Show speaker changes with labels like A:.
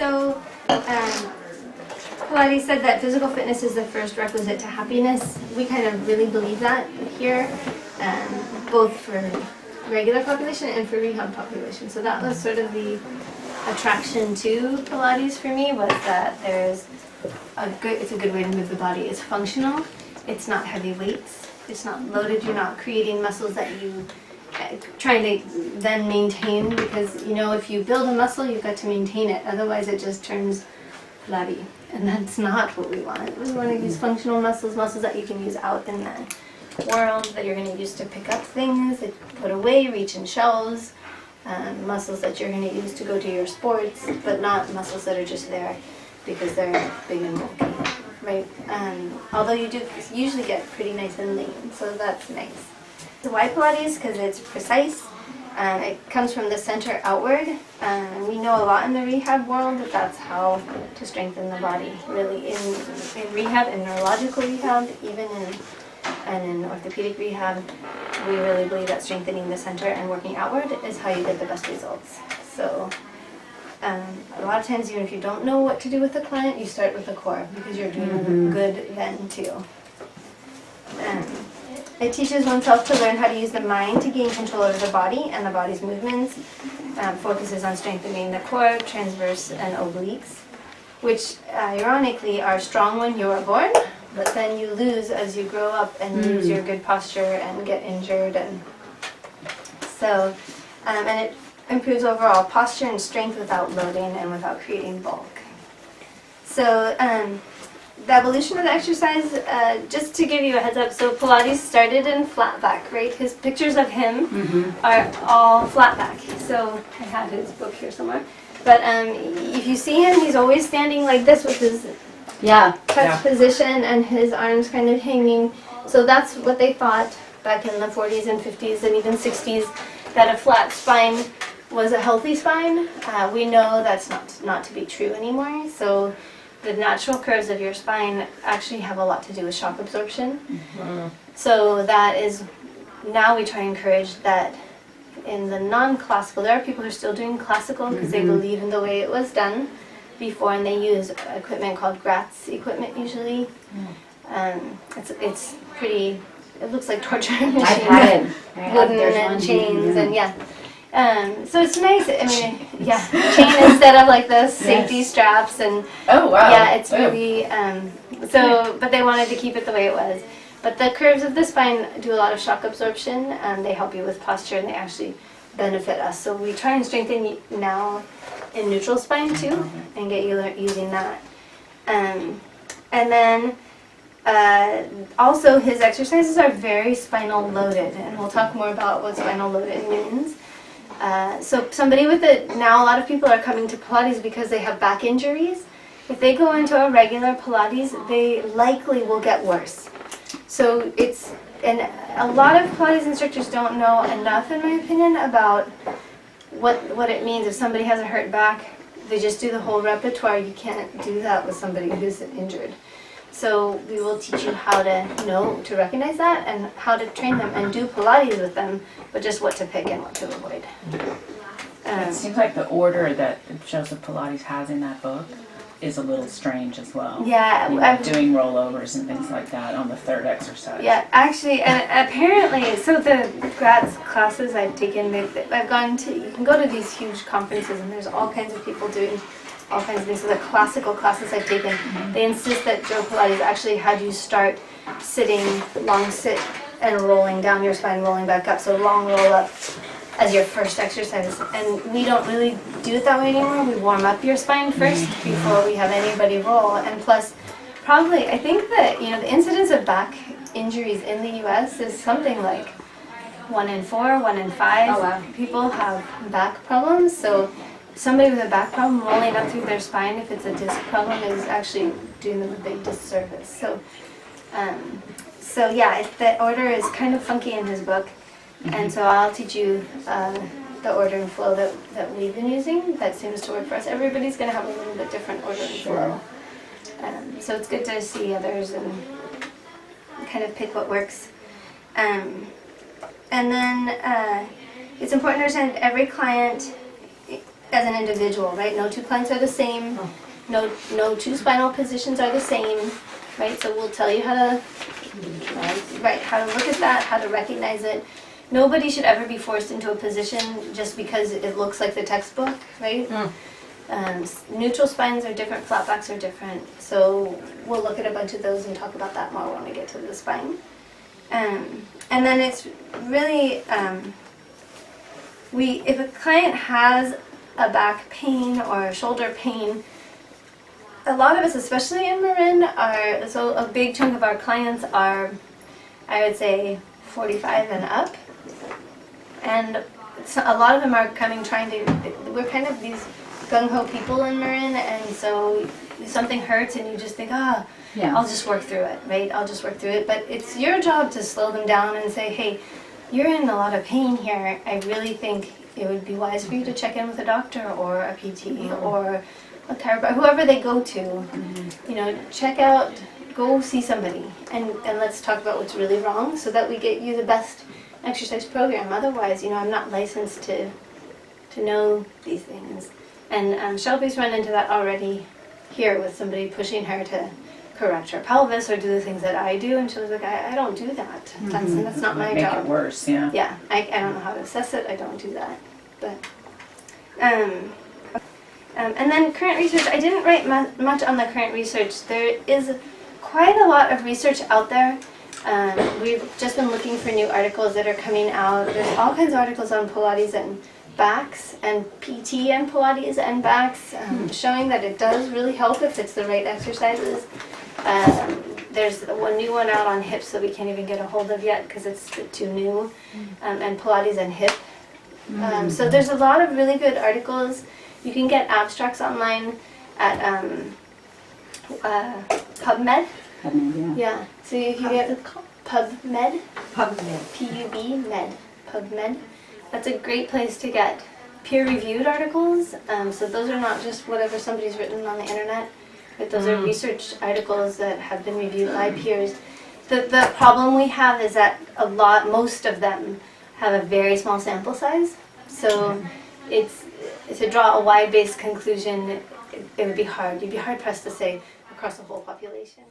A: So, Pilates said that physical fitness is the first requisite to happiness. We kind of really believe that here, both for regular population and for rehab population. So that was sort of the attraction to Pilates for me, was that it's a good way to move the body. It's functional. It's not heavy weights. It's not loaded. You're not creating muscles that you trying to then maintain, because if you build a muscle, you've got to maintain it. Otherwise, it just turns flabby, and that's not what we want. We want to use functional muscles that you can use out in the world, that you're going to use to pick up things, that you put away, reach in shelves, muscles that you're going to use to go to your sports, but not muscles that are just there because they're big and bulky, right? Although you do usually get pretty nice and lean, so that's nice. Why Pilates? Because it's precise. It comes from the center outward. We know a lot in the rehab world that that's how to strengthen the body. Really, in rehab, in neurological rehab, even in orthopedic rehab, we really believe that strengthening the center and working outward is how you get the best results. So a lot of times, even if you don't know what to do with the client, you start with the core, because you're doing good then too. It teaches oneself to learn how to use the mind to gain control over the body and the body's movements. Focuses on strengthening the core, transverse, and obliques, which ironically are strong when you are born, but then you lose as you grow up and lose your good posture and get injured. And so, and it improves overall posture and strength without loading and without creating bulk. So, the evolution of the exercise, just to give you a heads up, so Pilates started in flat back, right? His pictures of him are all flat back. So I have his book here somewhere. But if you see him, he's always standing like this with his touch position and his arms kind of hanging. So that's what they thought back in the 40s and 50s and even 60s, that a flat spine was a healthy spine. We know that's not to be true anymore. So the natural curves of your spine actually have a lot to do with shock absorption. So that is, now we try to encourage that in the non-classical. There are people who are still doing classical because they believe in the way it was done before, and they use equipment called Gratz equipment usually. It's pretty, it looks like torture machine.
B: I've had it.
A: Wooden and chains and so it's nice. I mean, chain instead of like the safety straps, and it's really but they wanted to keep it the way it was. But the curves of the spine do a lot of shock absorption, and they help you with posture, and they actually benefit us. So we try and strengthen now in neutral spine too, and get you using that. And then also his exercises are very spinal loaded, and we'll talk more about what spinal loaded means. So somebody now a lot of people are coming to Pilates because they have back injuries. If they go into a regular Pilates, they likely will get worse. So and a lot of Pilates instructors don't know enough, in my opinion, about what it means if somebody has a hurt back. They just do the whole repertoire. You can't do that with somebody who's injured. So we will teach you how to know to recognize that and how to train them and do Pilates with them, but just what to pick and what to avoid.
C: It seems like the order that Joseph Pilates has in that book is a little strange as well.
A: Yeah.
C: Doing rollovers and things like that on the third exercise.
A: Yeah, actually, and apparently, so the Gratz classes I've taken, I've gone to, you can go to these huge conferences and there's all kinds of people doing all kinds of things. So the classical classes I've taken, they insist that Joe Pilates actually had you start sitting, long sit, and rolling down your spine, rolling back up. So long roll up as your first exercise. And we don't really do it that way anymore. We warm up your spine first before we have anybody roll. And plus, probably, I think that the incidence of back injuries in the U.S. is something like 1 in 4, 1 in 5 people have back problems. So somebody with a back problem rolling up through their spine, if it's a disc problem, is actually doing them a big disservice. So the order is kind of funky in his book, and so I'll teach you the order and flow that we've been using. That seems to work for us. Everybody's going to have a little bit different order and flow. So it's good to see others and kind of pick what works. And then it's important to understand every client as an individual, right? No two clients are the same. No two spinal positions are the same, right? So we'll tell you how to, right, how to look at that, how to recognize it. Nobody should ever be forced into a position just because it looks like the textbook, right? Neutral spines are different, flat backs are different. So we'll look at a bunch of those and talk about that more when we get to the spine. And then it's really, if a client has a back pain or a shoulder pain, a lot of us, especially in Marin, so a big chunk of our clients are, I would say, 45 and up. And so a lot of them are coming we're kind of these gung-ho people in Marin, and so something hurts and you just think, I'll just work through it, right? I'll just work through it. But it's your job to slow them down and say, hey, you're in a lot of pain here. I really think it would be wise for you to check in with a doctor or a PT or a chiropractor, whoever they go to. You know, check out, go see somebody, and let's talk about what's really wrong so that we get you the best exercise program. Otherwise, you know, I'm not licensed to know these things. And Shelby's run into that already here with somebody pushing her to correct her pelvis or do the things that I do, and she was like, I don't do that. That's not my job.
C: Make it worse, yeah.
A: Yeah, I don't know how to assess it. I don't do that. But and then current research. I didn't write much on the current research. There is quite a lot of research out there. We've just been looking for new articles that are coming out. There's all kinds of articles on Pilates and backs and PT and Pilates and backs, showing that it does really help if it's the right exercises. There's one new one out on hips that we can't even get a hold of yet because it's too new, and Pilates and hip. So there's a lot of really good articles. You can get abstracts online at Pubmed. Yeah. So if you get Pubmed. P-U-B-Med. Pubmed. That's a great place to get peer-reviewed articles. So those are not just whatever somebody's written on the internet, but those are research articles that have been reviewed by peers. The problem we have is that most of them have a very small sample size. So it's to draw a wide-based conclusion, it would be hard. You'd be hard-pressed to say across the whole population.